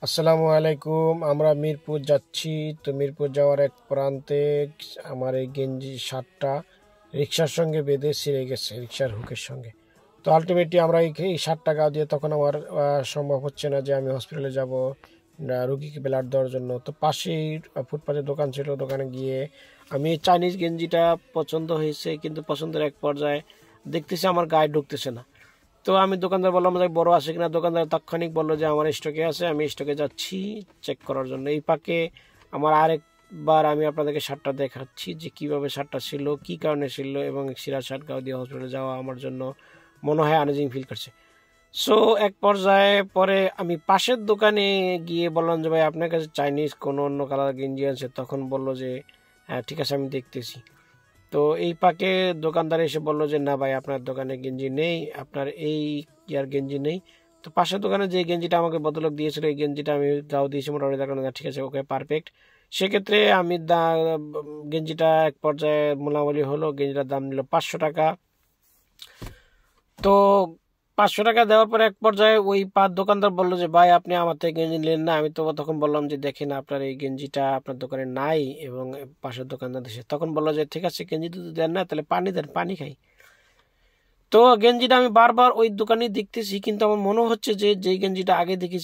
আসসালামু আলাইকুম। আমরা মিরপুর যাচ্ছি। তো মিরপুর যাওয়ার এক প্রান্তে আমার এই গেঞ্জি শার্টটা রিক্সার সঙ্গে বেঁধে ছিঁড়ে গেছে, রিক্সার হুকের সঙ্গে। তো আলটিমেটলি আমরা এই শার্টটা গাও দিয়ে তখন আমার সম্ভব হচ্ছে না যে আমি হসপিটালে যাব রুগীকে ব্লাড দেওয়ার জন্য। তো পাশেই ফুটপাতের দোকান ছিল, দোকানে গিয়ে আমি চাইনিজ গেঞ্জিটা পছন্দ হয়েছে, কিন্তু পছন্দের এক পর্যায়ে দেখতেছি আমার গায়ে ঢুকতেছে না। তো আমি দোকানদার বললাম যে বড় আছে কিনা। দোকানদার তাৎক্ষণিক বললো যে আমার স্টকে আছে, আমি স্টকে যাচ্ছি চেক করার জন্য। এই পাকে আমার আরেকবার আমি আপনাদেরকে শার্টটা দেখাচ্ছি যে কিভাবে শার্টটা ছিল, কি কারণে ছিল, এবং সিরা শার্ট গাও দিয়ে হসপিটালে যাওয়া আমার জন্য মনে হয় আনইজিং ফিল করছে। সো এক পর্যায়ে পরে আমি পাশের দোকানে গিয়ে বললাম যে ভাই আপনার কাছে চাইনিজ কোনো অন্য কালার গেঞ্জি আছে? তখন বললো যে হ্যাঁ ঠিক আছে, আমি দেখতেছি। তো এই পাকে দোকানদার এসে বললো যে না ভাই, আপনার দোকানে গেঞ্জি নেই, আপনার এই ইয়ার গেঞ্জি নেই। তো পাশের দোকানে যে গেঞ্জিটা আমাকে ভদ্রলোক দিয়েছিল, এই গেঞ্জিটা আমি গাও দিয়েছি মোটামুটি। দেখলাম না, ঠিক আছে, ওকে, পারফেক্ট। সেক্ষেত্রে আমি গেঞ্জিটা এক পর্যায়ে মোলামুলি হলো। গেঞ্জিটার দাম নিল 500 টাকা। তো 500 টাকা দেওয়ার পরে এক পর্যায়ে ওই দোকানদার বললো যে ভাই আপনি আমার থেকে গেঞ্জি নিলেন না। আমি তো তখন বললাম যে দেখেন, আপনার এই গেঞ্জিটা আপনার দোকানে নাই, এবং পাশের দোকানদার দেশে। তখন বললো যে ঠিক আছে, গেঞ্জি তো দেন না, তাহলে পানি দেন, পানি খাই। তো গেঞ্জিটা আমি বারবার ওই দোকানেই দেখতেছি, কিন্তু আমার মনে হচ্ছে যে যেই গেঞ্জিটা আগে দেখেছি